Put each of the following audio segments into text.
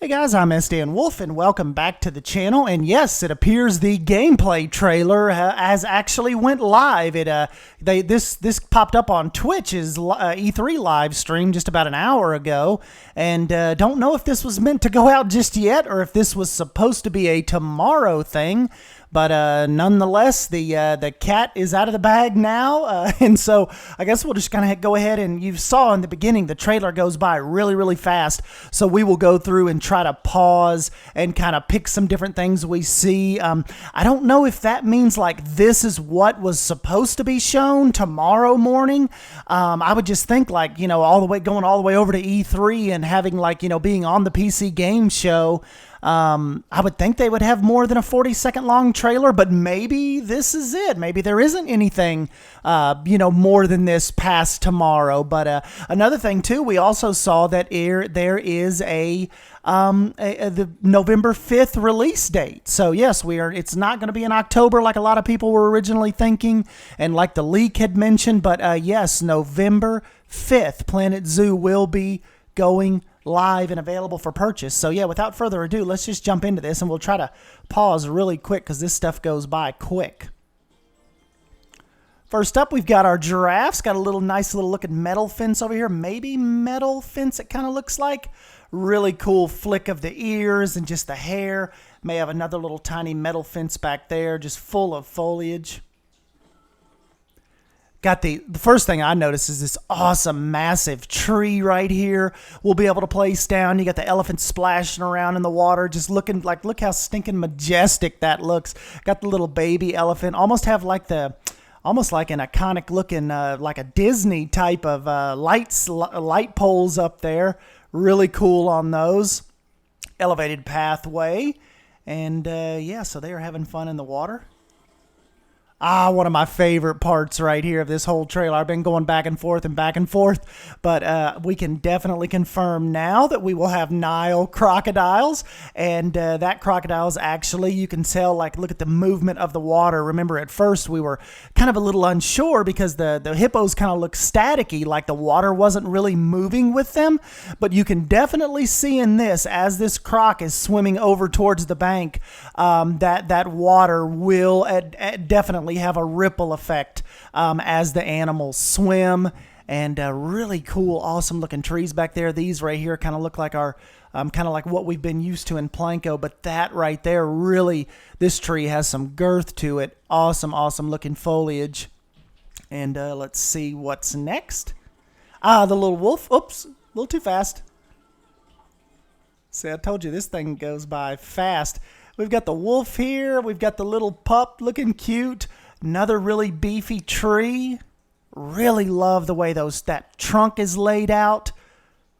Hey guys, I'm SD Wolf and welcome back to the channel. And yes, it appears the gameplay trailer has actually went live. This popped up on Twitch's E3 live stream just about an hour ago, and don't know if this was meant to go out just yet or if this was supposed to be a tomorrow thing. But nonetheless, the cat is out of the bag now, and so I guess we'll just kind of go ahead and you saw in the beginning the trailer goes by really, really fast. So we will go through and try to pause and kind of pick some different things we see. I don't know if that means like this is what was supposed to be shown tomorrow morning. I would just think like, you know, going all the way over to E3 and having like, you know, being on the PC game show. I would think they would have more than a 40-second long trailer, but maybe this is it. Maybe there isn't anything, you know, more than this past tomorrow. But another thing too, we also saw that there is the November 5th release date. So yes, it's not going to be in October like a lot of people were originally thinking, and like the leak had mentioned. But yes, November 5th, Planet Zoo will be going live and available for purchase. So yeah, without further ado, let's just jump into this and we'll try to pause really quick because this stuff goes by quick. First up, we've got our giraffes. Got a nice little looking metal fence over here. Maybe metal fence it kind of looks like. Really cool flick of the ears and just the hair. May have another little tiny metal fence back there just full of foliage. Got the first thing I noticed is this awesome massive tree right here. We'll be able to place down. You got the elephant splashing around in the water, just looking like, look how stinking majestic that looks. Got the little baby elephant, almost like an iconic looking like a Disney type of light poles up there. Really cool on those. Elevated pathway, and yeah, so they are having fun in the water. One of my favorite parts right here of this whole trailer. I've been going back and forth, but we can definitely confirm now that we will have Nile crocodiles, and that crocodile's actually, you can tell, like, look at the movement of the water. Remember, at first we were kind of a little unsure because the hippos kind of look staticky, like the water wasn't really moving with them, but you can definitely see in this, as this croc is swimming over towards the bank, that water will definitely have a ripple effect as the animals swim. And really cool, awesome looking trees back there. These right here kind of look like our kind of like what we've been used to in Planko, but that right there, really, this tree has some girth to it. Awesome looking foliage. And let's see what's next. The little wolf. Oops, a little too fast. See, I told you this thing goes by fast. We've got the wolf here. We've got the little pup looking cute. Another really beefy tree. Really love the way that trunk is laid out.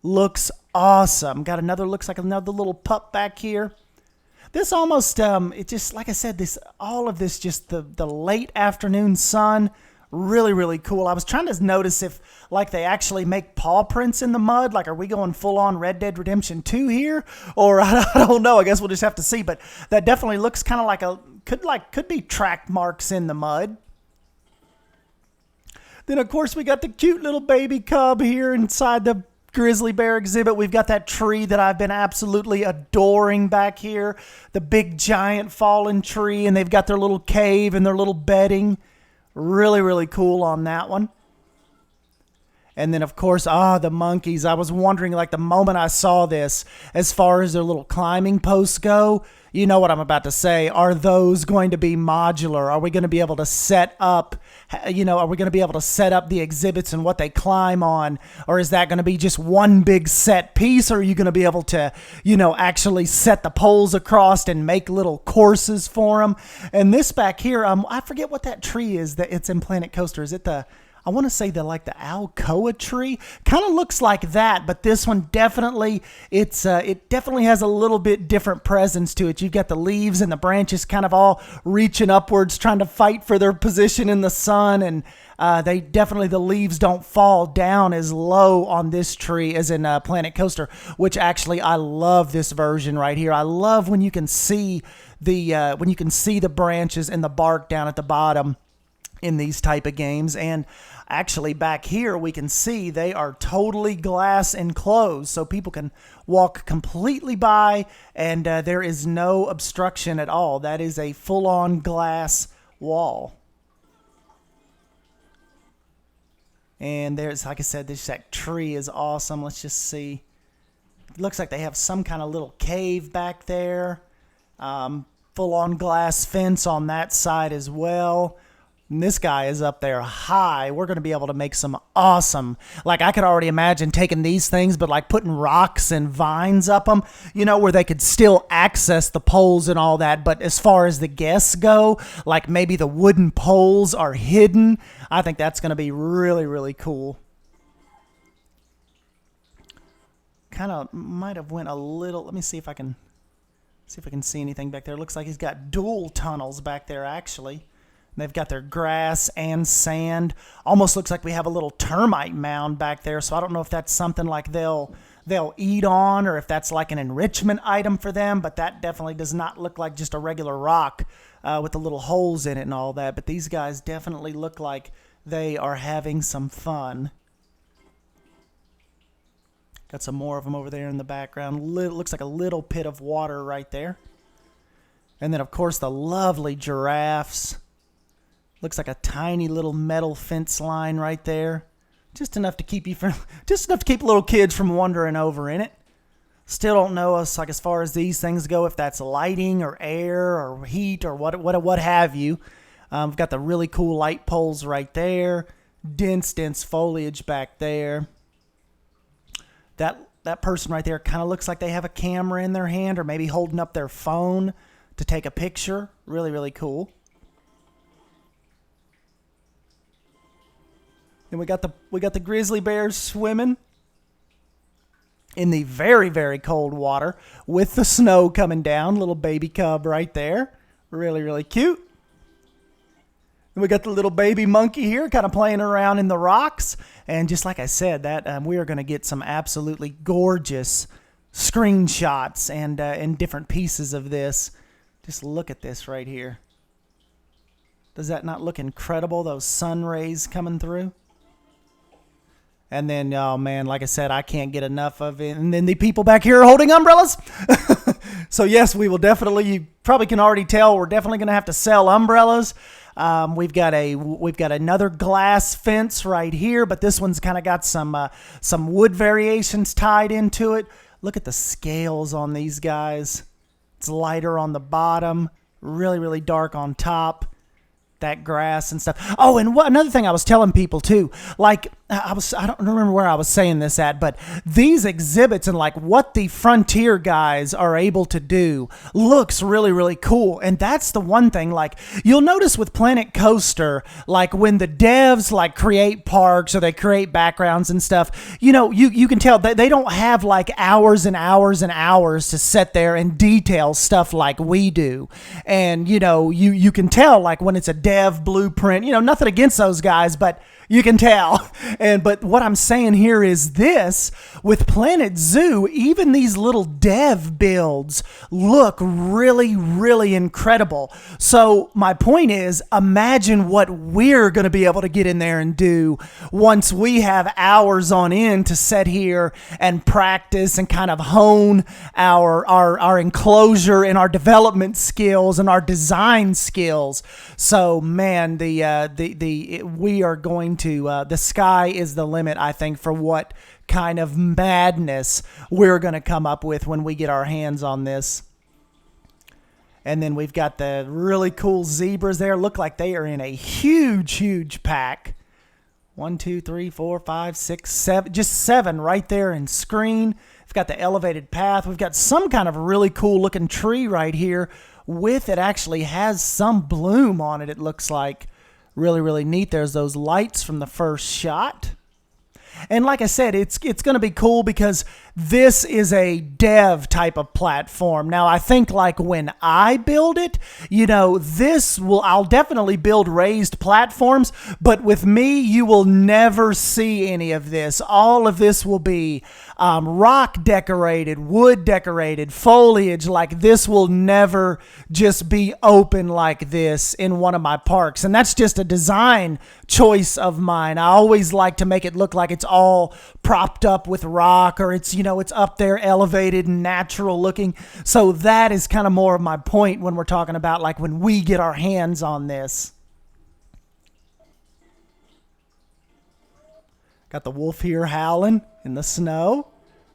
Looks awesome. Got looks like another little pup back here. This almost, it just, like I said, all of this, just the late afternoon sun. Really, really cool. I was trying to notice if, like, they actually make paw prints in the mud. Like, are we going full-on Red Dead Redemption 2 here? Or, I don't know. I guess we'll just have to see. But that definitely looks kind of like could be track marks in the mud. Then, of course, we got the cute little baby cub here inside the grizzly bear exhibit. We've got that tree that I've been absolutely adoring back here. The big, giant fallen tree. And they've got their little cave and their little bedding. Really, really cool on that one. And then, of course, the monkeys. I was wondering, like, the moment I saw this, as far as their little climbing posts go, you know what I'm about to say. Are those going to be modular? Are we going to be able to set up, you know, are we going to be able to set up the exhibits and what they climb on? Or is that going to be just one big set piece? Or are you going to be able to, you know, actually set the poles across and make little courses for them? And this back here, I forget what that tree is that it's in Planet Coaster. Is it I want to say like the Alcoa tree. Kind of looks like that, but this one definitely, it definitely has a little bit different presence to it. You've got the leaves and the branches kind of all reaching upwards, trying to fight for their position in the sun, and the leaves don't fall down as low on this tree as in Planet Coaster, which actually I love this version right here. I love when you can see the branches and the bark down at the bottom. in these type of games. And actually back here we can see they are totally glass enclosed, so people can walk completely by, and there is no obstruction at all. That is a full-on glass wall. And there's, like I said, that tree is awesome. Let's just see. It looks like they have some kind of little cave back there. Full-on glass fence on that side as well. And this guy is up there high. We're going to be able to make some awesome, like I could already imagine taking these things, but like putting rocks and vines up them, you know, where they could still access the poles and all that. But as far as the guests go, like maybe the wooden poles are hidden. I think that's going to be really, really cool. Kind of might have went a little, let me see if I can see anything back there. It looks like he's got dual tunnels back there actually. They've got their grass and sand. Almost looks like we have a little termite mound back there. So I don't know if that's something like they'll eat on, or if that's like an enrichment item for them. But that definitely does not look like just a regular rock with the little holes in it and all that. But these guys definitely look like they are having some fun. Got some more of them over there in the background. Looks like a little pit of water right there. And then, of course, the lovely giraffes. Looks like a tiny little metal fence line right there. Just enough to keep little kids from wandering over in it. Still don't know as far as these things go, if that's lighting or air or heat or what have you. We've got the really cool light poles right there. Dense foliage back there. That person right there kind of looks like they have a camera in their hand, or maybe holding up their phone to take a picture. Really, really cool. And we got the grizzly bears swimming in the very, very cold water with the snow coming down. Little baby cub right there. Really, really cute. And we got the little baby monkey here kind of playing around in the rocks. And just like I said, that we are going to get some absolutely gorgeous screenshots and different pieces of this. Just look at this right here. Does that not look incredible? Those sun rays coming through. And then, oh man, like I said, I can't get enough of it. And then the people back here are holding umbrellas. So yes, we will definitely, you probably can already tell, we're definitely going to have to sell umbrellas. We've got another glass fence right here, but this one's kind of got some wood variations tied into it. Look at the scales on these guys. It's lighter on the bottom, really, really dark on top. That grass and stuff. Oh, and another thing I was telling people too, like I don't remember where I was saying this at, but these exhibits and like what the Frontier guys are able to do looks really, really cool. And that's the one thing, like you'll notice with Planet Coaster, like when the devs like create parks or they create backgrounds and stuff, you know, you can tell that they don't have like hours and hours and hours to sit there and detail stuff like we do. And you know, you can tell like when it's a dev blueprint, you know, nothing against those guys, but you can tell. But what I'm saying here is this, with Planet Zoo, even these little dev builds look really, really incredible. So my point is, imagine what we're going to be able to get in there and do once we have hours on end to sit here and practice and kind of hone our enclosure and our development skills and our design skills. So man, we are going to, the sky is the limit, I think, for what kind of madness we're going to come up with when we get our hands on this. And then we've got the really cool zebras there. Look like they are in a huge, huge pack. 1, 2, 3, 4, 5, 6, 7, just 7 right there in screen. We've got the elevated path. We've got some kind of really cool looking tree right here with it actually has some bloom on it, it looks like. Really, really neat. There's those lights from the first shot. And like I said, it's going to be cool because this is a dev type of platform. Now, I think like when I build it, I'll definitely build raised platforms, but with me, you will never see any of this. All of this will be rock decorated, wood decorated, foliage. Like this will never just be open like this in one of my parks. And that's just a design choice of mine. I always like to make it look like it's all propped up with rock, or it's up there elevated and natural looking. So that is kind of more of my point when we're talking about like when we get our hands on this. Got the wolf here howling in the snow.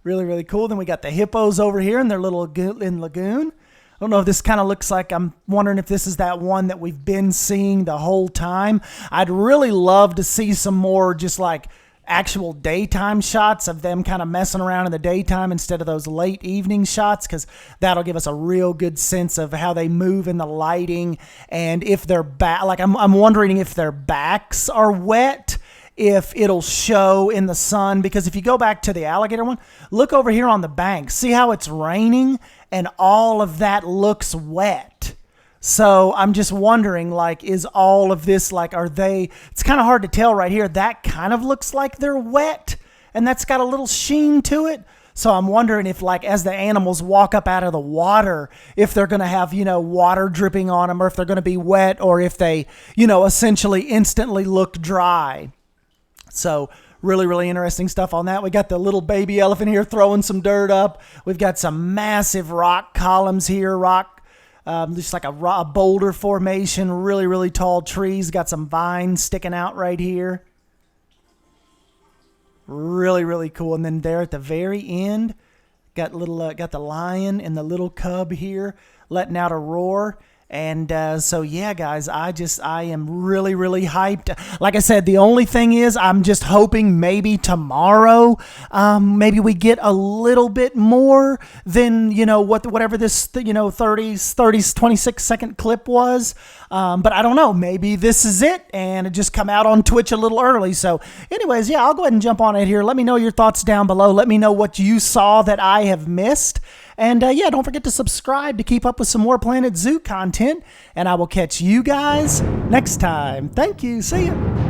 Really, really cool. Then we got the hippos over here in their little lagoon. I don't know if this kind of looks like, I'm wondering if this is that one that we've been seeing the whole time. I'd really love to see some more just like actual daytime shots of them kind of messing around in the daytime instead of those late evening shots, because that'll give us a real good sense of how they move in the lighting, and if they're I'm wondering if their backs are wet, if it'll show in the sun. Because if you go back to the alligator one, look over here on the bank, see how it's raining and all of that looks wet. So I'm just wondering, like, is all of this, like, it's kind of hard to tell right here. That kind of looks like they're wet, and that's got a little sheen to it. So I'm wondering if, like, as the animals walk up out of the water, if they're going to have, water dripping on them, or if they're going to be wet, or if they, essentially instantly look dry. So really, really interesting stuff on that. We got the little baby elephant here throwing some dirt up. We've got some massive rock columns here, just like a boulder formation, really, really tall trees. Got some vines sticking out right here. Really, really cool. And then there at the very end, got the lion and the little cub here letting out a roar. And so, yeah, guys, I am really, really hyped. Like I said, the only thing is I'm just hoping maybe tomorrow, maybe we get a little bit more than, whatever this, 26-second clip was. But I don't know, maybe this is it and it just come out on Twitch a little early. So anyways, yeah, I'll go ahead and jump on it here. Let me know your thoughts down below. Let me know what you saw that I have missed. And yeah, don't forget to subscribe to keep up with some more Planet Zoo content. And I will catch you guys next time. Thank you. See ya.